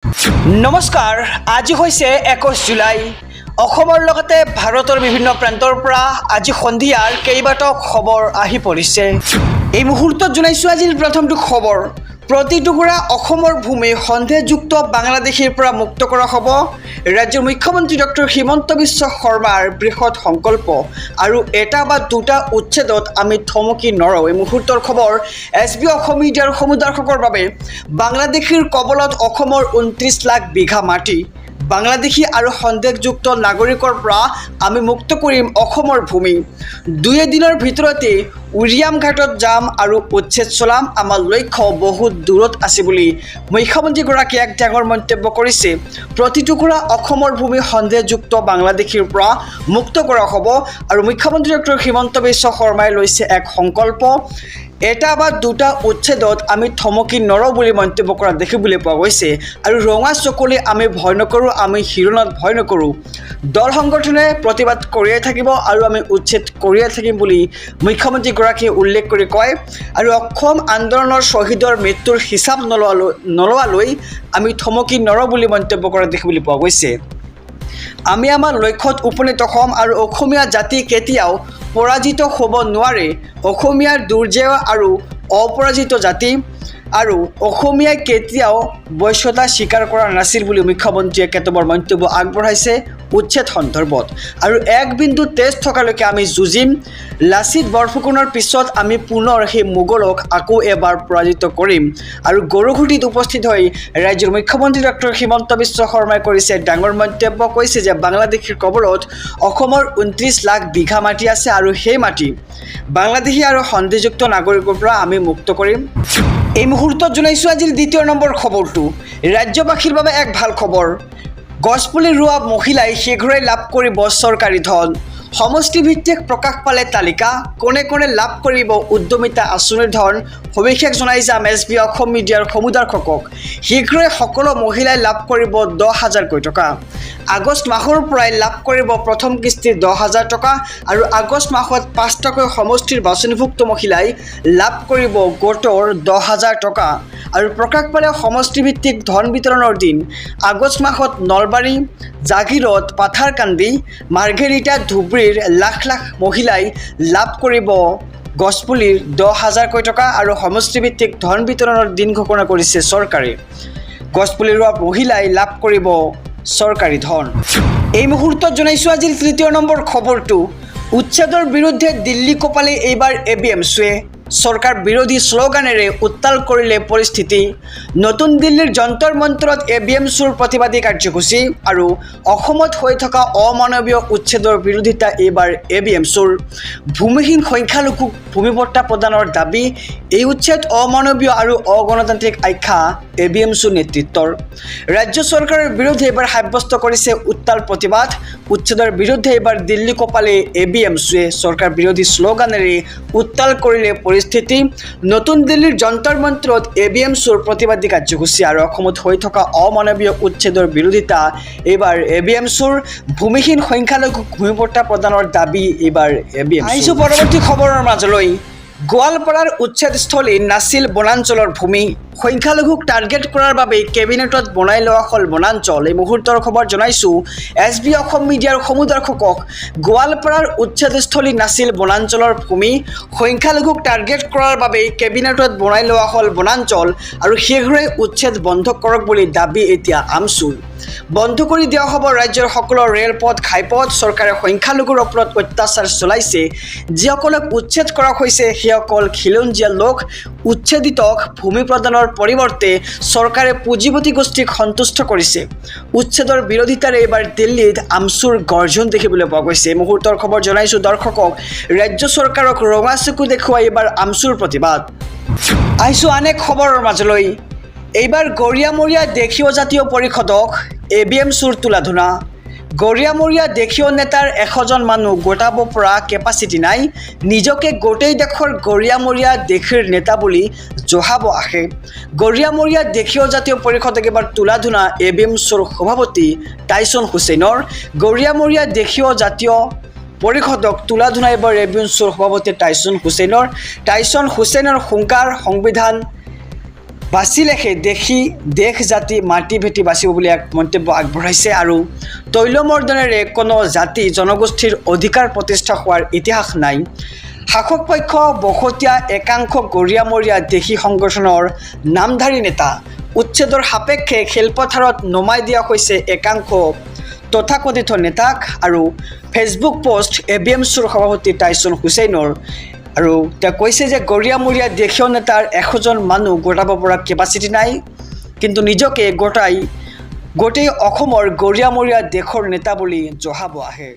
নমস্কাৰ, আজি হৈছে 21 জুলাই। অসমৰ লগতে ভাৰতৰ বিভিন্ন প্ৰান্তৰ পৰা আজি সন্ধিয়াৰ কেইবাটাও খবৰ আহি পৰিছে। এই মুহূৰ্তত জনাইছোঁ আজিৰ প্ৰথমটো খবৰ। প্ৰতিটুকুৰা অসমৰ ভূমি সন্দেহযুক্ত বাংলাদেশীৰ পৰা মুক্ত কৰা হ'ব। ৰাজ্যৰ মুখ্যমন্ত্ৰী ডক্টৰ হিমন্ত বিশ্ব শৰ্মাৰ বৃহৎ সংকল্প আৰু এটা বা দুটা উচ্ছেদত আমি থমকি নৰওঁ। এই মুহূৰ্তৰ খবৰ SB অসম মিডিয়াৰ সমুদৰ্শকৰ বাবে। বাংলাদেশীৰ কবলত অসমৰ 29 লাখ বিঘা মাটি। বাংলাদেশী আৰু সন্দেহযুক্ত নাগৰিকৰ পৰা আমি মুক্ত কৰিম অসমৰ ভূমি। 2 দিনৰ ভিতৰতে উৰিয়াম ঘাটত যাম আৰু উচ্ছেদ চলাম। আমাৰ লক্ষ্য বহুত দূৰত আছে বুলি মুখ্যমন্ত্ৰীগৰাকীয়ে এক ডাঙৰ মন্তব্য কৰিছে। প্ৰতিটুকুৰা অসমৰ ভূমি সন্দেহযুক্ত বাংলাদেশীৰ পৰা মুক্ত কৰা হ'ব আৰু মুখ্যমন্ত্ৰী ডক্টৰ হিমন্ত বিশ্ব শৰ্মাই লৈছে এক সংকল্প। এটা বা দুটা উচ্ছেদত আমি থমকি নৰওঁ বুলি মন্তব্য কৰা দেখিবলৈ পোৱা গৈছে। আৰু ৰঙা চকুলে আমি ভয় নকৰোঁ, আমি শিৰণত ভয় নকৰোঁ। দল সংগঠনে প্ৰতিবাদ কৰিয়ে থাকিব আৰু আমি উচ্ছেদ কৰিয়ে থাকিম বুলি মুখ্যমন্ত্ৰীগৰাকীয়ে উল্লেখ কৰি কয়। আৰু অসম আন্দোলনৰ শ্বহীদৰ মৃত্যুৰ হিচাপ নলোৱালৈ আমি থমকি নৰওঁ বুলি মন্তব্য কৰা দেখিবলৈ পোৱা গৈছে। আমি আমাৰ লক্ষ্যত উপনীত হ'ম আৰু অসমীয়া জাতি কেতিয়াও পৰাজিত হ'ব নোৱাৰে। অসমীয়াৰ দুৰ্জয় আৰু অপৰাজিত জাতি আৰু অসমীয়াই কেতিয়াও বশ্যতা স্বীকাৰ কৰা নাছিল বুলি মুখ্যমন্ত্ৰীয়ে কেতবোৰ মন্তব্য আগবঢ়াইছে উচ্ছেদ সন্দৰ্ভত। আৰু 1 বিন্দু তেজ থকালৈকে আমি যুঁজিম। লাচিত বৰফুকনৰ পিছত আমি পুনৰ সেই মোগলক আকৌ এবাৰ পৰাজিত কৰিম। আৰু গৰুঘুটিত উপস্থিত হৈ ৰাজ্যৰ মুখ্যমন্ত্ৰী ডক্টৰ হিমন্ত বিশ্ব শৰ্মাই কৰিছে ডাঙৰ মন্তব্য। কৈছে যে বাংলাদেশীৰ কবলত অসমৰ 29 লাখ বিঘা মাটি আছে আৰু সেই মাটি বাংলাদেশী আৰু সন্দেহযুক্ত নাগৰিকৰ পৰা আমি মুক্ত কৰিম। এই মুহূৰ্তত জনাইছোঁ আজিৰ 2 নম্বৰ খবৰটো। ৰাজ্যবাসীৰ বাবে এক ভাল খবৰ। গছপুলি ৰোৱা মহিলাই শীঘ্ৰেই লাভ কৰিব চৰকাৰী ধন। সমষ্টিভিত্তিক প্ৰকাশ পালে তালিকা। কোনে কোনে লাভ কৰিব উদ্যমিতা আঁচনিৰ ধন। সবিশেষ জনাই যাম SB অসম মিডিয়াৰ সমুদৰ্শকক। শীঘ্ৰেই সকলো মহিলাই লাভ কৰিব 10,000কৈ টকা। আগষ্ট মাহৰ পৰাই লাভ কৰিব প্ৰথম কিস্তিৰ 10,000 টকা আৰু আগষ্ট মাহত 5টাকৈ সমষ্টিৰ বাছনিভুক্ত মহিলাই লাভ কৰিব গোটৰ 10,000 টকা। আৰু প্ৰকাশ পালে সমষ্টিভিত্তিক ধন বিতৰণৰ দিন। আগষ্ট মাহত নলবাৰী, জাগিৰোড, পাথাৰকান্দি, মাৰ্ঘেৰিটা, ধুবুৰীৰ লাখ লাখ মহিলাই লাভ কৰিব গছপুলিৰ 10,000কৈ টকা আৰু সমষ্টিভিত্তিক ধন বিতৰণৰ দিন ঘোষণা কৰিছে চৰকাৰে। গছপুলি ৰোৱা মহিলাই লাভ কৰিব চৰকাৰী ধন। এই মুহূৰ্তত জনাইছোঁ আজিৰ 3 নম্বৰ খবৰটো। উচ্ছেদৰ বিৰুদ্ধে দিল্লী কপালে এইবাৰ ABMCয়ে। চৰকাৰ বিৰোধী শ্লোগানেৰে উত্তাল কৰিলে পৰিস্থিতি। নতুন দিল্লীৰ যন্তৰ মন্তৰত ABMCৰ প্ৰতিবাদী কাৰ্যসূচী আৰু অসমত হৈ থকা অমানৱীয় উচ্ছেদৰ বিৰোধিতা এইবাৰ ABMCৰ। ভূমিহীন সংখ্যালঘুক ভূমিপট্টা প্ৰদানৰ দাবী। এই উচ্ছেদ অমানৱীয় আৰু অগণতান্ত্ৰিক আখ্যা ABMCৰ নেতৃত্বৰ। ৰাজ্য চৰকাৰৰ বিৰুদ্ধে এইবাৰ সাব্যস্ত কৰিছে উত্তাল প্ৰতিবাদ। উচ্ছেদৰ বিৰুদ্ধে এইবাৰ দিল্লী কপালে ABMCয়ে। চৰকাৰ বিৰোধী শ্লোগানেৰে উত্তাল কৰিলে পৰিস্থিতি। নতুন দিল্লীৰ যন্তৰ মন্তৰত ABMCৰ প্ৰতিবাদী কাৰ্যসূচী আৰু অসমত হৈ থকা অমানৱীয় উচ্ছেদৰ বিৰোধিতা এইবাৰ ABMCৰ। ভূমিহীন সংখ্যালঘুক ভূমিপট্টা প্ৰদানৰ দাবী এইবাৰ ABMC। আহিছোঁ পৰৱৰ্তী খবৰৰ মাজলৈ। গোৱালপাৰাৰ উচ্ছেদস্থলী নাছিল বনাঞ্চলৰ ভূমি। সংখ্যালঘুক টাৰ্গেট কৰাৰ বাবে কেবিনেটত বনাই লোৱা হ'ল বনাঞ্চল। এই মুহূৰ্তৰ খবৰ জনাইছোঁ SB অসম মিডিয়াৰ সমুদৰ্শকক। গোৱালপাৰাৰ উচ্ছেদস্থলী নাছিল বনাঞ্চলৰ ভূমি। সংখ্যালঘুক টাৰ্গেট কৰাৰ বাবে কেবিনেটত বনাই লোৱা হ'ল বনাঞ্চল আৰু শীঘ্ৰেই উচ্ছেদ বন্ধ কৰক বুলি দাবী এতিয়া AMCUৰ। বন্ধ কৰি দিয়া হ'ব ৰাজ্যৰ সকলো ৰেলপথ, ঘাইপথ। চৰকাৰে সংখ্যালঘুৰ ওপৰত অত্যাচাৰ চলাইছে। যিসকলক উচ্ছেদ কৰা হৈছে সেইসকল খিলঞ্জীয়া লোক। উচ্ছেদিতক ভূমি প্ৰদানৰ পৰিৱৰ্তে চৰকাৰে পুঁজিপতি গোষ্ঠীক সন্তুষ্ট কৰিছে। উচ্ছেদৰ বিৰোধিতাৰে এইবাৰ দিল্লীত AMCUৰ গৰ্জন দেখিবলৈ পোৱা গৈছে। এই মুহূৰ্তৰ খবৰ জনাইছোঁ দৰ্শকক। ৰাজ্য চৰকাৰক ৰঙা চকু দেখুৱাই এইবাৰ AMCUৰ প্ৰতিবাদ। আহিছোঁ আন এক খবৰৰ মাজলৈ। এইবাৰ গৰিয়ামৰীয়া দেশীয় জাতীয় পৰিষদক ABMCৰ তোলাধুনা। গৰিয়ামৰীয়া দেশীয় নেতাৰ 100জন মানুহ গোটাব পৰা কেপাচিটি নাই। নিজকে গোটেই দেশৰ গৰিয়ামৰীয়া দেশীৰ নেতা বুলি জহাব আহে। গৰিয়ামৰীয়া দেশীয় জাতীয় পৰিষদক এবাৰ তোলাধুনা ABMCৰ সভাপতি টাইছন হুছেইনৰ। গৰিয়ামৰীয়া দেশীয় জাতীয় পৰিষদক তোলাধুনা এবাৰ ABMCৰ সভাপতি টাইছন হুছেইনৰ হুংকাৰ সংবিধান বাচিলেহে দেশ জাতি মাটি ভেটি বাচিব বুলি এক মন্তব্য আগবঢ়াইছে আৰু তৈলমৰ্দনেৰে কোনো জাতি জনগোষ্ঠীৰ অধিকাৰ প্ৰতিষ্ঠা হোৱাৰ ইতিহাস নাই। শাসক পক্ষ বখতীয়া একাংশ গৰিয়ামৰীয়া দেশী সংগঠনৰ নামধাৰী নেতা উচ্ছেদৰ সাপেক্ষে খেলপথাৰত নমাই দিয়া হৈছে একাংশ তথাকথিত নেতাক আৰু ফেচবুক পোষ্ট ABMCৰ সভাপতি টাইছন হুছেইনৰ আৰু তেওঁ কৈছে যে গৰিয়ামৰীয়া দেশীয় নেতাৰ 100জন মানুহ গোটাব পৰা কেপাচিটি নাই, কিন্তু নিজকে গোটেই অসমৰ গৰিয়ামৰীয়া দেশৰ নেতা বুলি জহাব আহে।